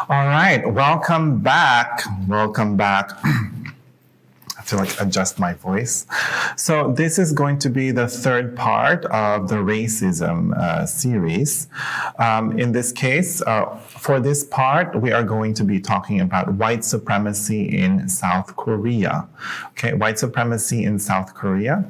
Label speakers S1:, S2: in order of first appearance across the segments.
S1: All right, welcome back. Welcome back. I feel like adjust my voice. So this is going to be the third part of the racism series. In this case, for this part, we are going to be talking about white supremacy in South Korea. Okay, white supremacy in South Korea.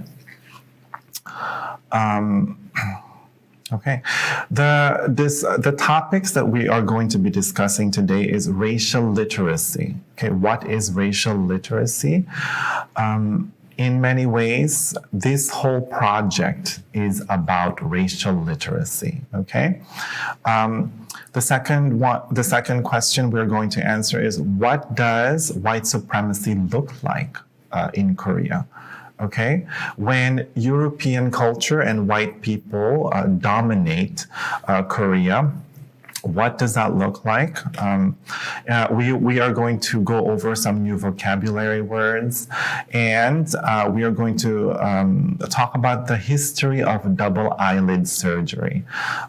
S1: Okay, the topics that we are going to be discussing today is racial literacy. Okay, what is racial literacy? In many ways, this whole project is about racial literacy. Okay, the second question we're going to answer is, what does white supremacy look like in Korea? Okay, when European culture and white people dominate Korea, what does that look like? We are going to go over some new vocabulary words, and we are going to talk about the history of double eyelid surgery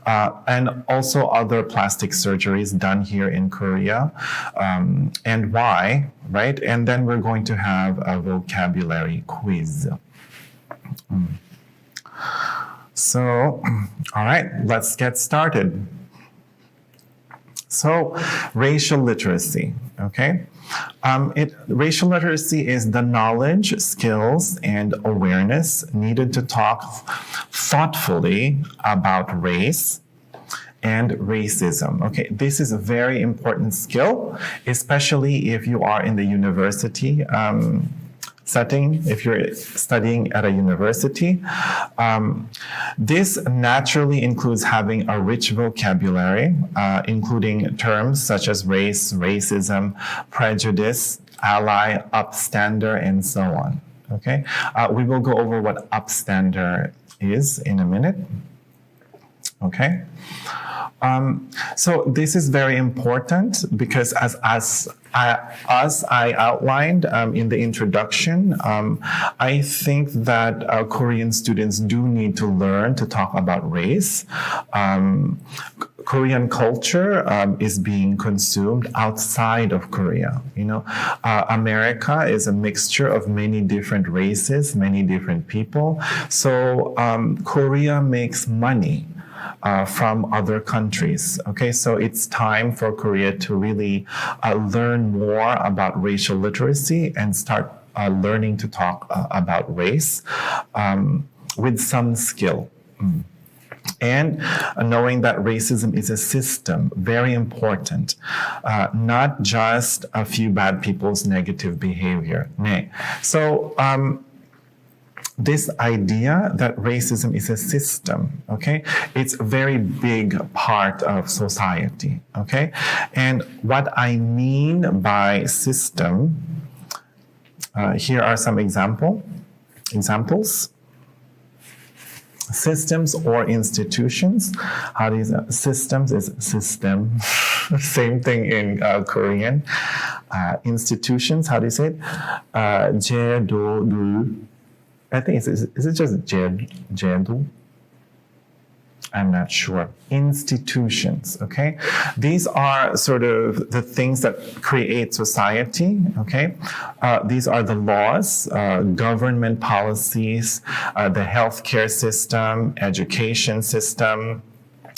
S1: and also other plastic surgeries done here in Korea and why, right? And then we're going to have a vocabulary quiz. So, all right, let's get started. So, racial literacy, okay? Racial literacy is the knowledge, skills, and awareness needed to talk thoughtfully about race and racism. Okay, this is a very important skill, especially if you are in the university setting, if you're studying at a university. This naturally includes having a rich vocabulary, including terms such as race, racism, prejudice, ally, upstander, and so on. Okay, we will go over what upstander is in a minute. Okay. So this is very important because as I outlined in the introduction, I think that Korean students do need to learn to talk about race. Korean culture is being consumed outside of Korea. You know, America is a mixture of many different races, many different people. So Korea makes money from other countries. Okay, so it's time for Korea to really learn more about racial literacy and start learning to talk about race with some skill. And knowing that racism is a system, very important, not just a few bad people's negative behavior. So, this idea that racism is a system, okay? It's a very big part of society, okay? And what I mean by system, here are some examples. Systems or institutions. How do you say? Systems is system. Same thing in Korean. Institutions, how do you say it? 제도를. I think is it just 제도? I'm not sure. Institutions, okay? These are sort of the things that create society, okay? These are the laws, government policies, the healthcare system, education system,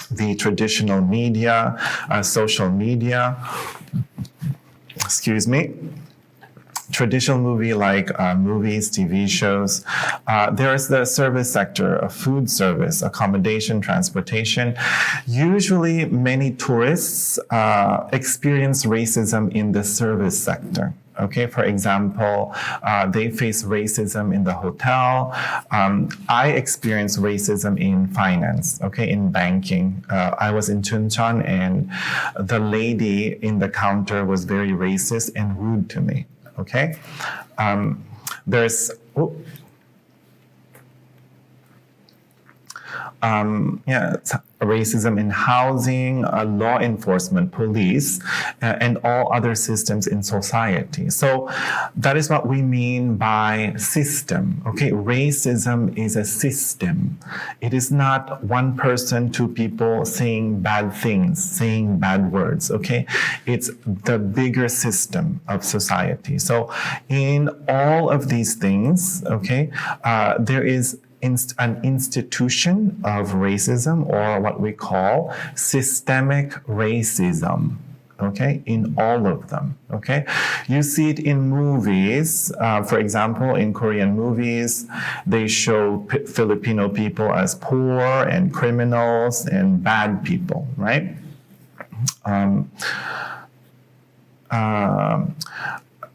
S1: the traditional media, social media, traditional movie like movies, TV shows. There's the service sector, food service, accommodation, transportation. Usually many tourists experience racism in the service sector. Okay, for example, they face racism in the hotel. I experienced racism in finance, okay, in banking. I was in Chuncheon and the lady in the counter was very racist and rude to me. Okay, racism in housing, law enforcement, police, and all other systems in society. So that is what we mean by system. Okay, racism is a system. It is not one person, two people saying bad things, saying bad words. Okay, it's the bigger system of society. So in all of these things, okay, there is an institution of racism, or what we call systemic racism, okay, in all of them, okay? You see it in movies. For example, in Korean movies, they show Filipino people as poor and criminals and bad people, right?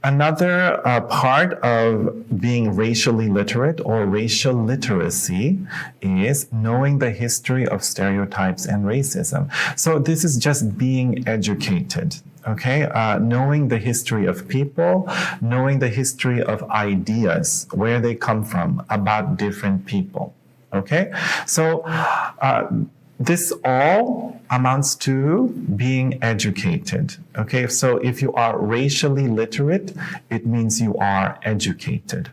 S1: Another part of being racially literate or racial literacy is knowing the history of stereotypes and racism. So this is just being educated, okay? Knowing the history of people, knowing the history of ideas, where they come from, about different people, okay? So this all amounts to being educated. Okay, so if you are racially literate, it means you are educated.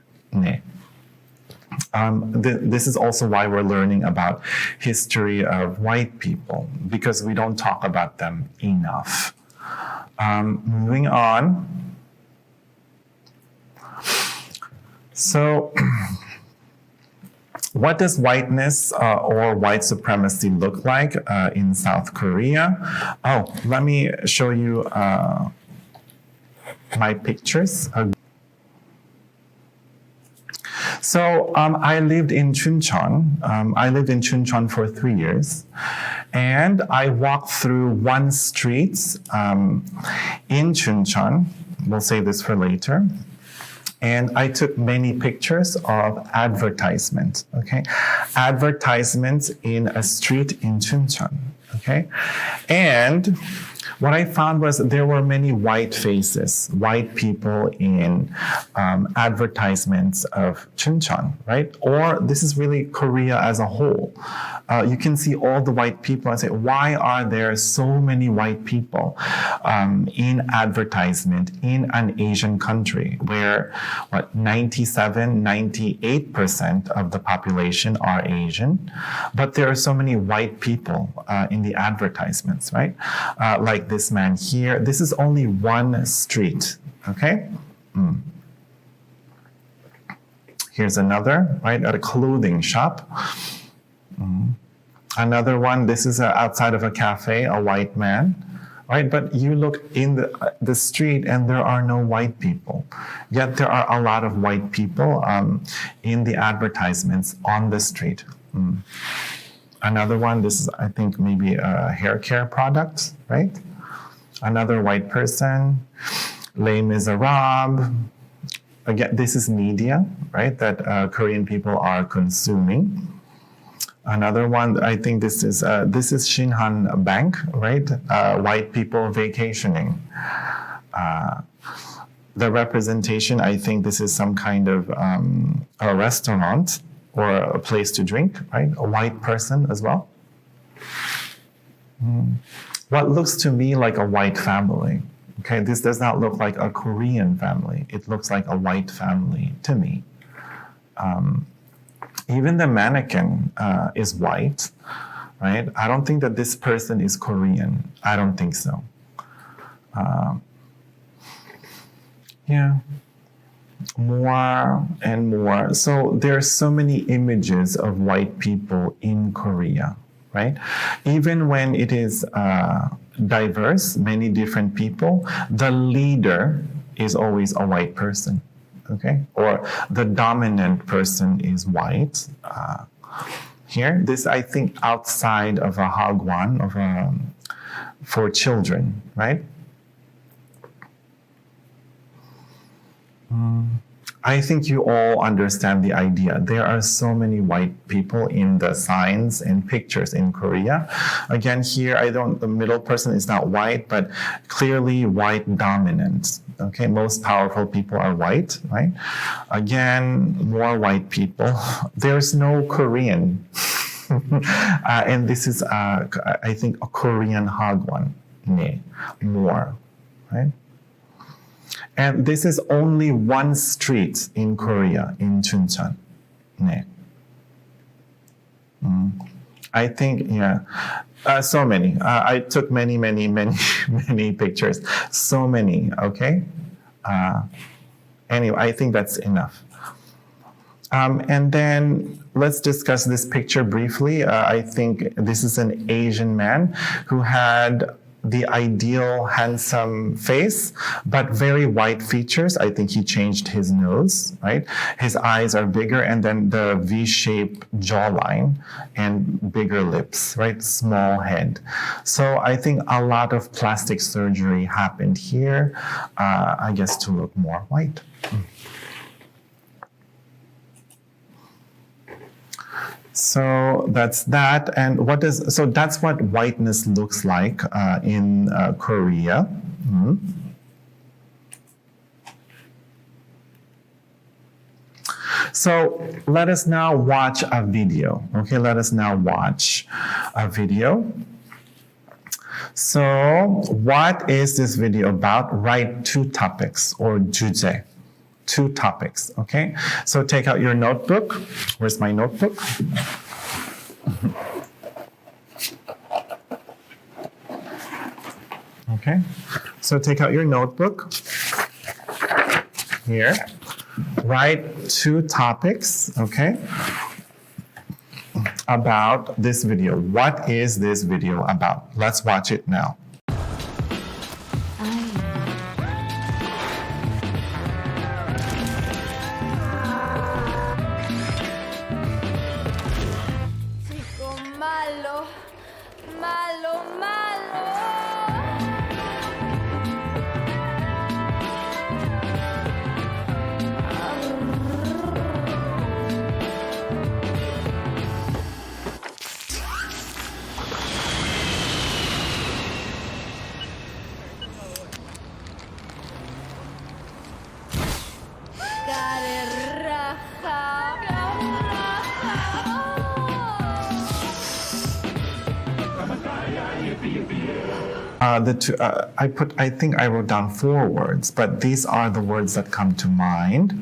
S1: This is also why we're learning about history of white people, because we don't talk about them enough. Moving on. So what does whiteness or white supremacy look like in South Korea? Oh, let me show you my pictures. So I lived in Chuncheon. I lived in Chuncheon for 3 years. And I walked through one street in Chuncheon. We'll save this for later. And I took many pictures of advertisements, okay? Advertisements in a street in Chuncheon, okay? And what I found was there were many white faces, white people in advertisements of Chuncheon, right? Or this is really Korea as a whole. You can see all the white people and say, why are there so many white people in advertisement in an Asian country where 97, 98% of the population are Asian, but there are so many white people in the advertisements, right? Like this man here. This is only one street, okay? Here's another, right, at a clothing shop. Another one, this is outside of a cafe, a white man, right? But you look in the street and there are no white people. Yet there are a lot of white people in the advertisements on the street. Another one, this is, I think, maybe a hair care product, right? Another white person, Les Miserables. Again, this is media, right, that Korean people are consuming. Another one, I think this is Shinhan Bank, right? White people vacationing. The representation, I think this is some kind of a restaurant or a place to drink, right? A white person as well. What looks to me like a white family. Okay, this does not look like a Korean family. It looks like a white family to me. Even the mannequin is white, right? I don't think that this person is Korean. I don't think so. More and more. So there are so many images of white people in Korea, right? Even when it is diverse, many different people, the leader is always a white person. Okay, or the dominant person is white. Here, this I think outside of a hagwon for children, right? I think you all understand the idea. There are so many white people in the signs and pictures in Korea. Again, here, the middle person is not white, but clearly white dominant. Okay, most powerful people are white, right? Again, more white people. There's no Korean. And this is, I think, a Korean hagwon. Ne, more, right? And this is only one street in Korea, in Chuncheon. Ne. I think, yeah. So many. I took many, many, many, many pictures. So many, okay? Anyway, I think that's enough. And then let's discuss this picture briefly. I think this is an Asian man who had the ideal handsome face, but very white features. I think he changed his nose, right? His eyes are bigger, and then the V-shaped jawline and bigger lips, right? Small head. So I think a lot of plastic surgery happened here, I guess to look more white. So that's that, and so that's what whiteness looks like in Korea. So let us now watch a video. Okay, let us now watch a video. So what is this video about? Write 2 topics or 주제. 2 topics, okay? So take out your notebook. Where's my notebook? Okay, so take out your notebook. Here. Write 2 topics, okay? About this video. What is this video about? Let's watch it now. I think I wrote down 4 words, but these are the words that come to mind.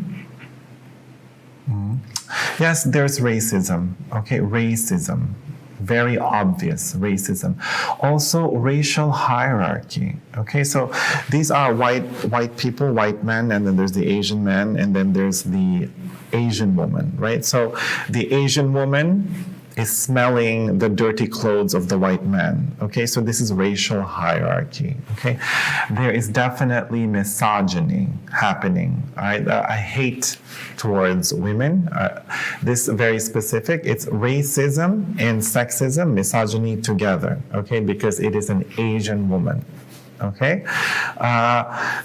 S1: Yes, there's racism. Okay, racism. Very obvious racism. Also, racial hierarchy. Okay, so these are white people, white men, and then there's the Asian man, and then there's the Asian woman, right? So the Asian woman is smelling the dirty clothes of the white man. Okay, so this is racial hierarchy. Okay, there is definitely misogyny happening. Right, I hate towards women. This is very specific. It's racism and sexism, misogyny together. Okay, because it is an Asian woman. Okay,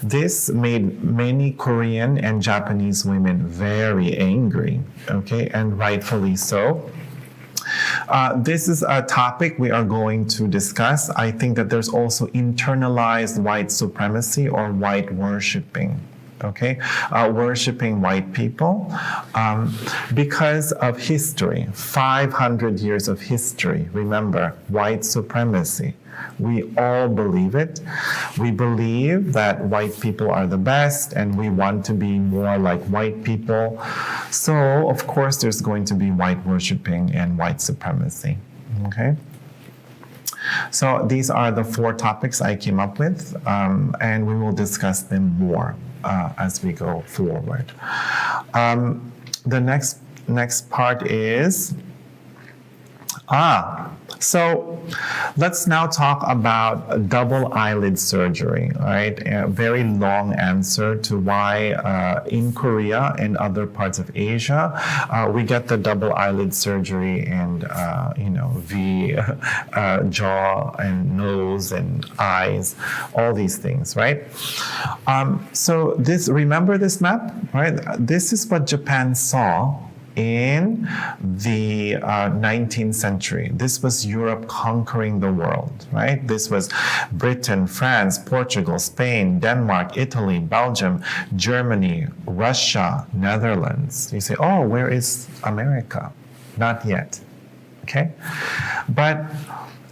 S1: this made many Korean and Japanese women very angry. Okay, and rightfully so. This is a topic we are going to discuss. I think that there's also internalized white supremacy or white worshiping. Okay, worshiping white people because of history, 500 years of history. Remember, white supremacy. We all believe it. We believe that white people are the best and we want to be more like white people. So, of course, there's going to be white worshiping and white supremacy. Okay? So, these are the 4 topics I came up with, and we will discuss them more as we go forward. The next part is so let's now talk about double eyelid surgery, right? A very long answer to why in Korea and other parts of Asia, we get the double eyelid surgery and, the jaw and nose and eyes, all these things, right? So remember this map, right? This is what Japan saw in the 19th century. This was Europe conquering the world, right? This was Britain, France, Portugal, Spain, Denmark, Italy, Belgium, Germany, Russia, Netherlands. You say, oh, where is America? Not yet. Okay? But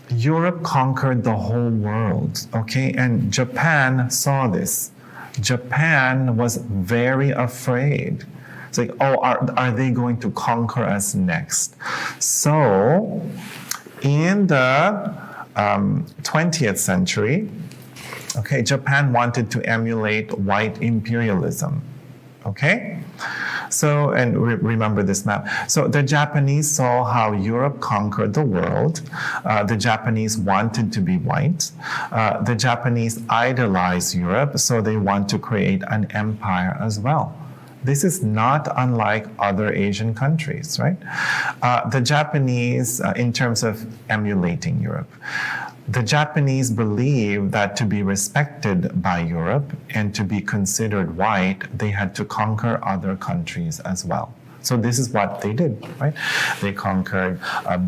S1: Europe conquered the whole world, okay? And Japan saw this. Japan was very afraid. It's like, oh, are they going to conquer us next? So, in the 20th century, okay, Japan wanted to emulate white imperialism, okay? So, and remember this map. So the Japanese saw how Europe conquered the world. The Japanese wanted to be white. The Japanese idolized Europe, so they want to create an empire as well. This is not unlike other Asian countries, right? The Japanese, in terms of emulating Europe, the Japanese believed that to be respected by Europe and to be considered white, they had to conquer other countries as well. So this is what they did, right? They conquered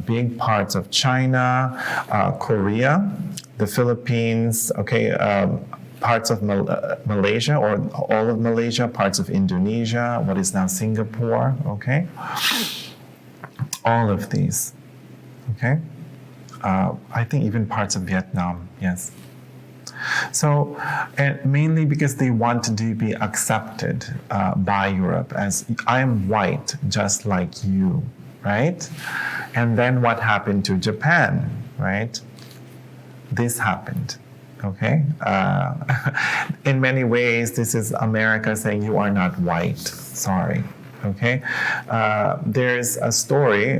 S1: big parts of China, Korea, the Philippines, okay, parts of Malaysia, or all of Malaysia, parts of Indonesia, what is now Singapore, okay? All of these, okay? I think even parts of Vietnam, yes. So, and mainly because they wanted to be accepted by Europe as, I am white just like you, right? And then what happened to Japan, right? This happened. Okay? In many ways, this is America saying you are not white. Sorry. Okay? There's a story,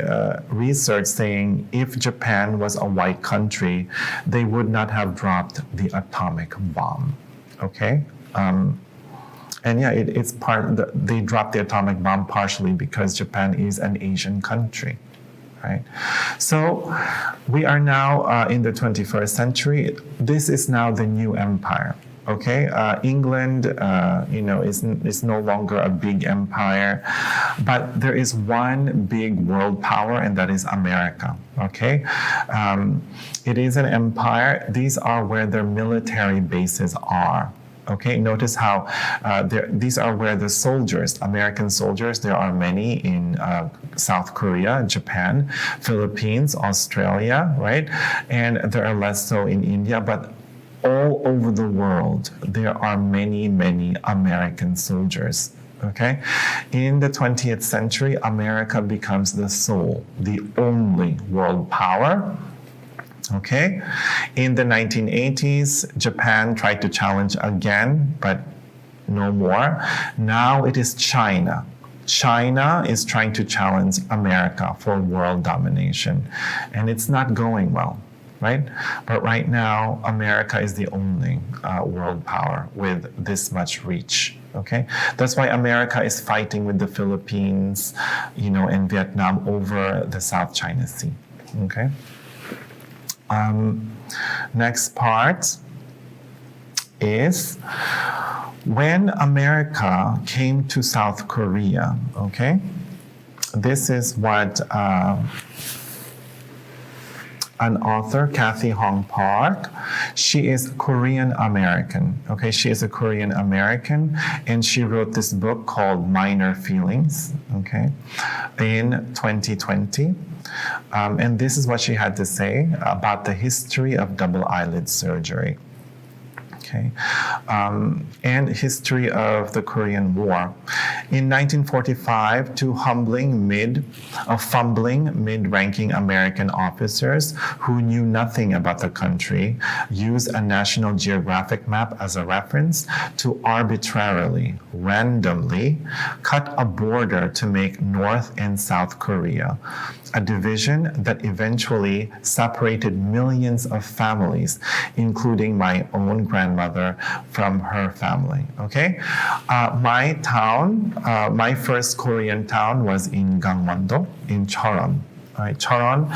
S1: research saying if Japan was a white country, they would not have dropped the atomic bomb. Okay? And yeah, it's they dropped the atomic bomb partially because Japan is an Asian country. Right? So we are now in the 21st century. This is now the new empire. Okay, England, is no longer a big empire, but there is one big world power, and that is America. Okay, it is an empire. These are where their military bases are. Okay, notice how these are where the soldiers, American soldiers, there are many in South Korea, Japan, Philippines, Australia, right? And there are less so in India, but all over the world, there are many, many American soldiers. Okay? In the 20th century, America becomes the sole, the only world power. Okay? In the 1980s, Japan tried to challenge again, but no more. Now it is China. China is trying to challenge America for world domination, and it's not going well. Right? But right now, America is the only world power with this much reach. Okay? That's why America is fighting with the Philippines, and Vietnam over the South China Sea. Okay? Next part is when America came to South Korea. Okay? This is what an author, Kathy Hong Park. She is Korean American. Okay, she is a Korean American, and she wrote this book called Minor Feelings. Okay, in 2020, and this is what she had to say about the history of double eyelid surgery. Okay, and history of the Korean War. In 1945, two fumbling mid-ranking American officers who knew nothing about the country used a National Geographic map as a reference to arbitrarily, randomly cut a border to make North and South Korea, a division that eventually separated millions of families, including my own grandmother from her family. Okay, my town, my first Korean town was in Gangwon-do, in Cheonan. Right, Cheonan,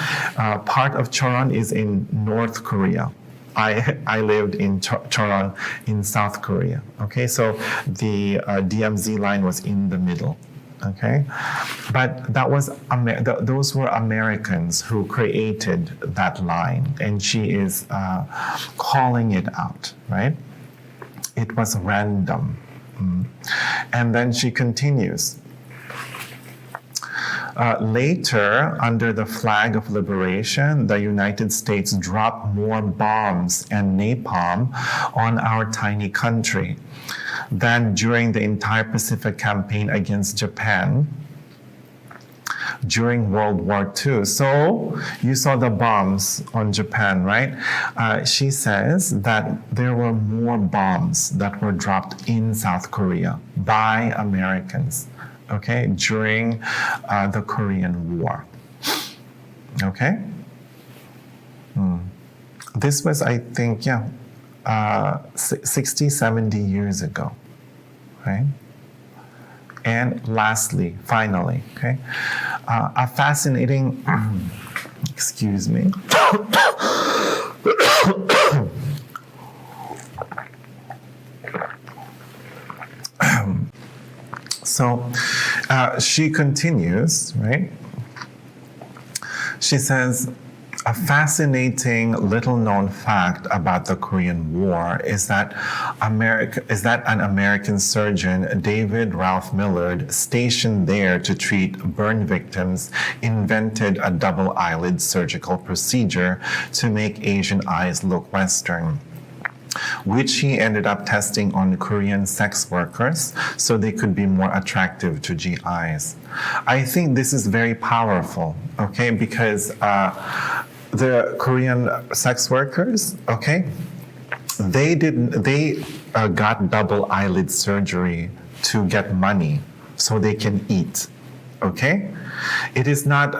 S1: part of Cheonan is in North Korea. I lived in Cheonan in South Korea. Okay, so the DMZ line was in the middle. Okay, but that was those were Americans who created that line, and she is calling it out, right? It was random. And then she continues. Later, under the flag of liberation, the United States dropped more bombs and napalm on our tiny country than during the entire Pacific campaign against Japan during World War II. So you saw the bombs on Japan, right? She says that there were more bombs that were dropped in South Korea by Americans, okay, during the Korean War. Okay? This was, I think, 60, 70 years ago, right? And lastly, finally, okay, a fascinating, excuse me. So she continues, right? She says, a fascinating little-known fact about the Korean War is that an American surgeon, David Ralph Millard, stationed there to treat burn victims, invented a double eyelid surgical procedure to make Asian eyes look Western, which he ended up testing on Korean sex workers so they could be more attractive to GIs. I think this is very powerful, okay, because the Korean sex workers, okay, they got double eyelid surgery to get money so they can eat, okay? It is not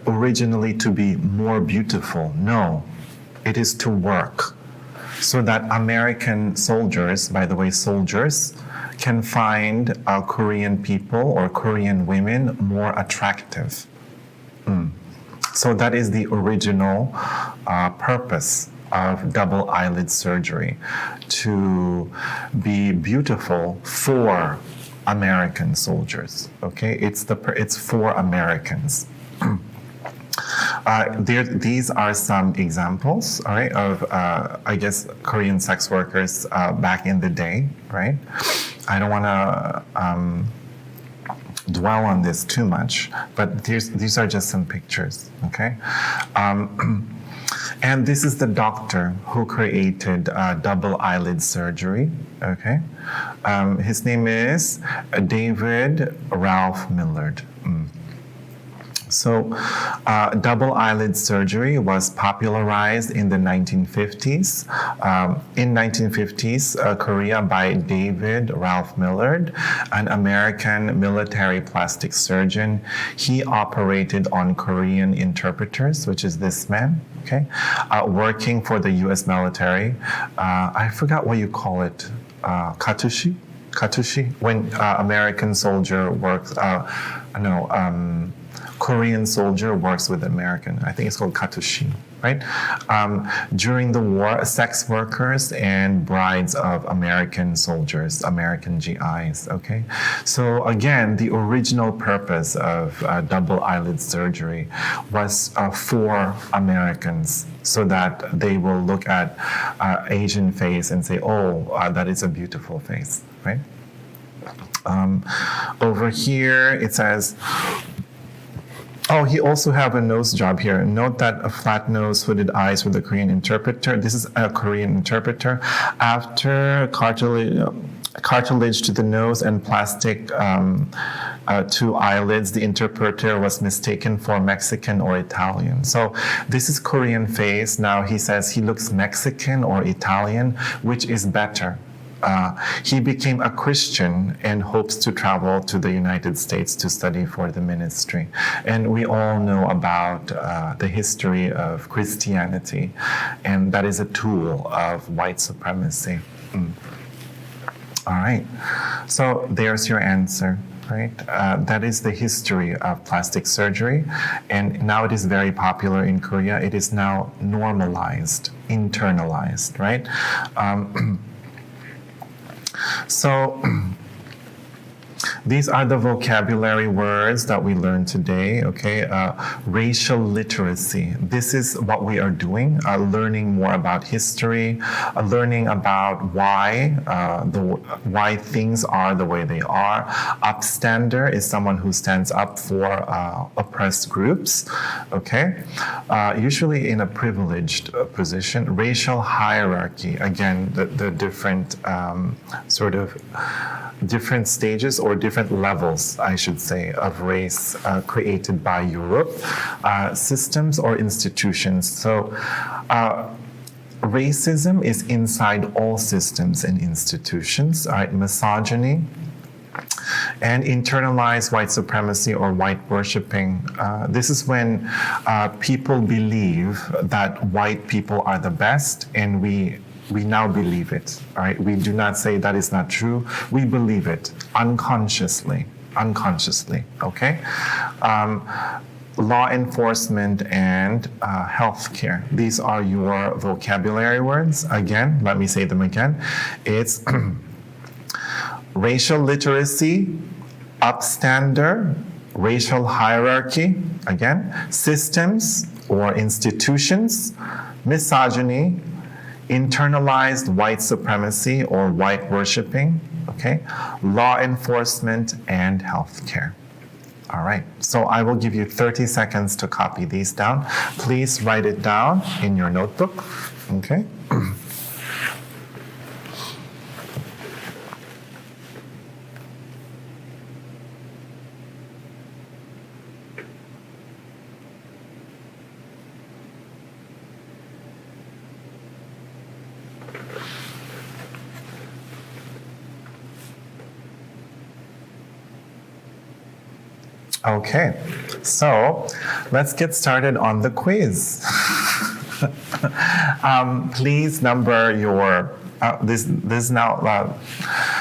S1: originally to be more beautiful, no, it is to work so that American soldiers, by the way, soldiers, can find Korean people or Korean women more attractive. So that is the original purpose of double eyelid surgery, to be beautiful for American soldiers. Okay, it's for Americans. These are some examples, all right, of I guess Korean sex workers back in the day, right? I don't want to dwell on this too much, but these are just some pictures, okay? And this is the doctor who created double eyelid surgery, okay? His name is David Ralph Millard. So double eyelid surgery was popularized in the 1950s. In 1950s, Korea by David Ralph Millard, an American military plastic surgeon. He operated on Korean interpreters, which is this man, okay, working for the U.S. military. I forgot what you call it, katushi? Katushi? When American soldier works, Korean soldier works with American. I think it's called katushi, right? During the war, sex workers and brides of American soldiers, American GIs, okay? So again, the original purpose of double eyelid surgery was for Americans, so that they will look at Asian face and say, oh, that is a beautiful face, right? Over here, it says, oh, he also have a nose job here. Note that a flat nose, hooded eyes with a Korean interpreter. This is a Korean interpreter. After cartilage to the nose and plastic to eyelids, the interpreter was mistaken for Mexican or Italian. So this is Korean face. Now he says he looks Mexican or Italian, which is better. He became a Christian and hopes to travel to the United States to study for the ministry. And we all know about the history of Christianity, and that is a tool of white supremacy. All right, so there's your answer. Right? That is the history of plastic surgery, and now it is very popular in Korea. It is now normalized, internalized, right? So These are the vocabulary words that we learned today, okay? Racial literacy. This is what we are doing, learning more about history, learning about why things are the way they are. Upstander is someone who stands up for oppressed groups, okay? Usually in a privileged position. Racial hierarchy, again, the different sort of different stages or different levels, I should say, of race created by Europe, systems or institutions. So racism is inside all systems and institutions, right? Misogyny and internalized white supremacy or white worshiping. This is when people believe that white people are the best, and we now believe it, all right? We do not say that is not true. We believe it unconsciously, okay? Law enforcement and healthcare. These are your vocabulary words. Again, let me say them again. It's racial literacy, upstander, racial hierarchy, again, systems or institutions, misogyny, internalized white supremacy or white worshiping, okay, law enforcement and healthcare. All right, so I will give you 30 seconds to copy these down. Please write it down in your notebook, okay? Okay, so let's get started on the quiz. Please number your, this now,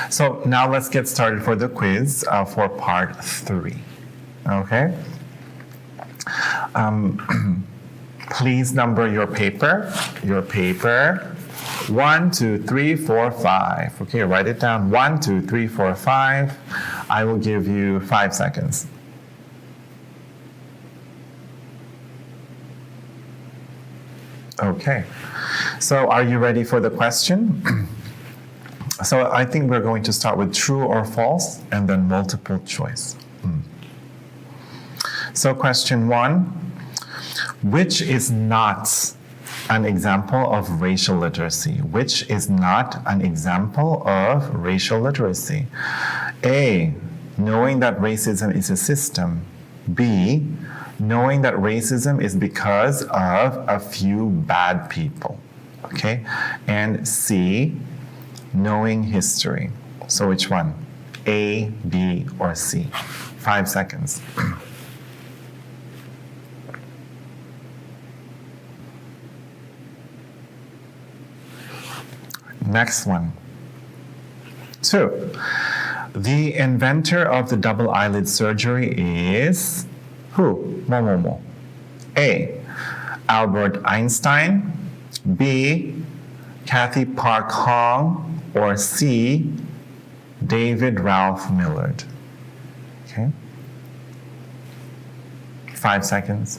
S1: so now let's get started for the quiz for part 3, okay? Please number your paper. 1, 2, 3, 4, 5. Okay, write it down. 1, 2, 3, 4, 5. I will give you 5 seconds. Okay, so are you ready for the question? So I think we're going to start with true or false and then multiple choice. So question 1, which is not an example of racial literacy? Which is not an example of racial literacy? A, knowing that racism is a system. B, knowing that racism is because of a few bad people, okay? And C, knowing history. So which one? A, B, or C? 5 seconds. Next one. 2, the inventor of the double eyelid surgery is who? Mo. A, Albert Einstein. B, Kathy Park Hong. Or C, David Ralph Millard. Okay. 5 seconds.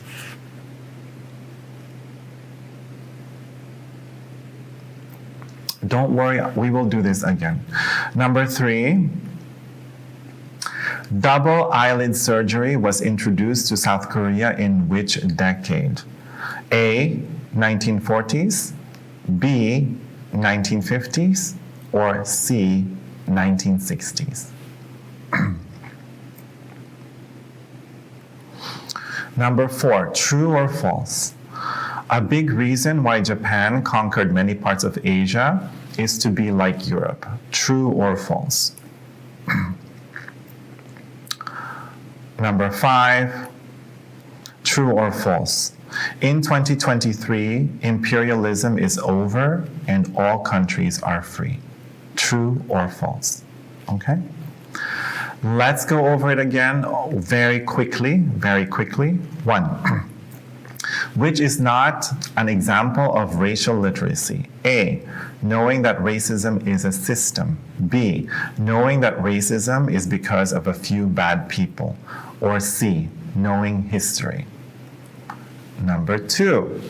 S1: Don't worry, we will do this again. Number 3, double eyelid surgery was introduced to South Korea in which decade? A, 1940s, B, 1950s, or C, 1960s? Number 4, true or false? A big reason why Japan conquered many parts of Asia is to be like Europe. True or false? Number 5, true or false? In 2023, imperialism is over and all countries are free. True or false? Okay? Let's go over it again very quickly. 1. Which is not an example of racial literacy? A, knowing that racism is a system. B, knowing that racism is because of a few bad people. Or C, knowing history. Number 2,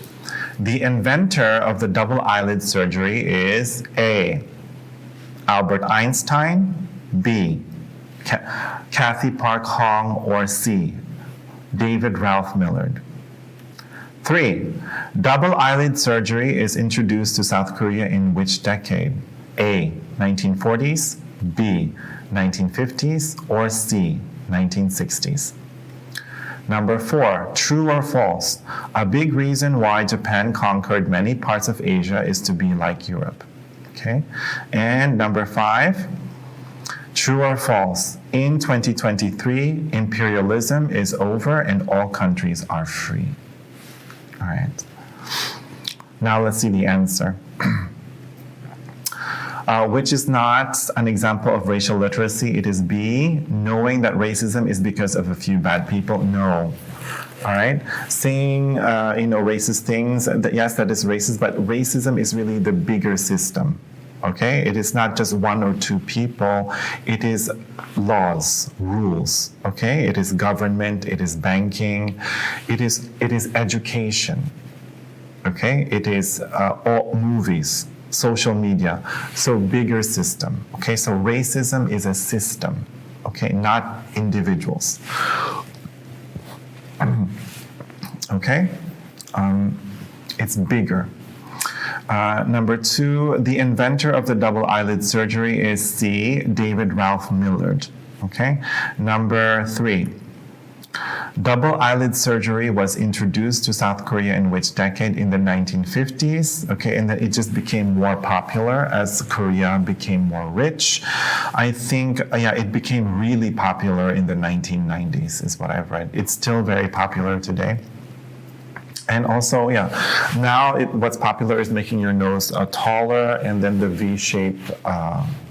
S1: the inventor of the double eyelid surgery is A, Albert Einstein, B, Cathy Park Hong, or C, David Ralph Millard. 3, double eyelid surgery is introduced to South Korea in which decade? A, 1940s, B, 1950s, or C, 1960s. Number 4, true or false? A big reason why Japan conquered many parts of Asia is to be like Europe. Okay? And number 5, true or false? In 2023, imperialism is over and all countries are free. All right. Now let's see the answer. Which is not an example of racial literacy. It is B, knowing that racism is because of a few bad people. No. All right. Saying, racist things, yes, that is racist, but racism is really the bigger system. Okay? It is not just one or two people. It is laws, rules. Okay? It is government. It is banking. It is education. Okay? It is all movies, social media. So bigger system. Okay? So racism is a system. Okay? Not individuals. Okay? It's bigger. Number 2, the inventor of the double eyelid surgery is C, David Ralph Millard. Okay? Number 3, double eyelid surgery was introduced to South Korea in which decade? In the 1950s. Okay, and then it just became more popular as Korea became more rich. I think, it became really popular in the 1990s is what I've read. It's still very popular today. And also, now what's popular is making your nose taller and then the V-shape,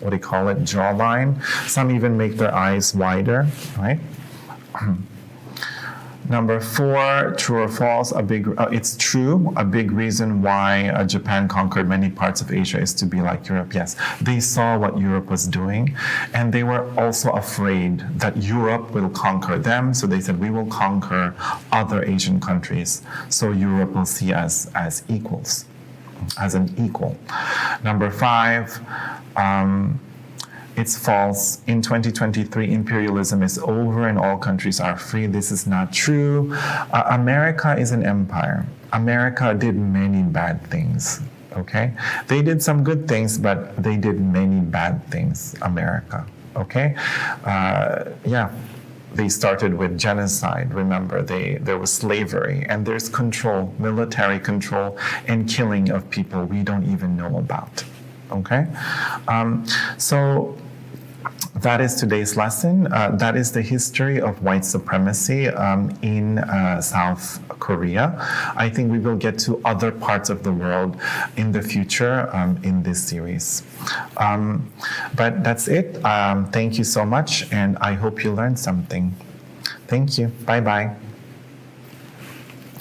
S1: jawline. Some even make their eyes wider, right? Number 4, true or false? It's true. A big reason why Japan conquered many parts of Asia is to be like Europe. Yes, they saw what Europe was doing, and they were also afraid that Europe will conquer them. So they said, we will conquer other Asian countries, so Europe will see us as equals, as an equal. Number 5. It's false. In 2023, imperialism is over and all countries are free. This is not true. America is an empire. America did many bad things, okay? They did some good things, but they did many bad things, America, okay? They started with genocide. Remember, there was slavery, and there's control, military control, and killing of people we don't even know about, okay? So that is today's lesson. That is the history of white supremacy in South Korea. I think we will get to other parts of the world in the future in this series. But that's it. Thank you so much, and I hope you learned something. Thank you. Bye-bye.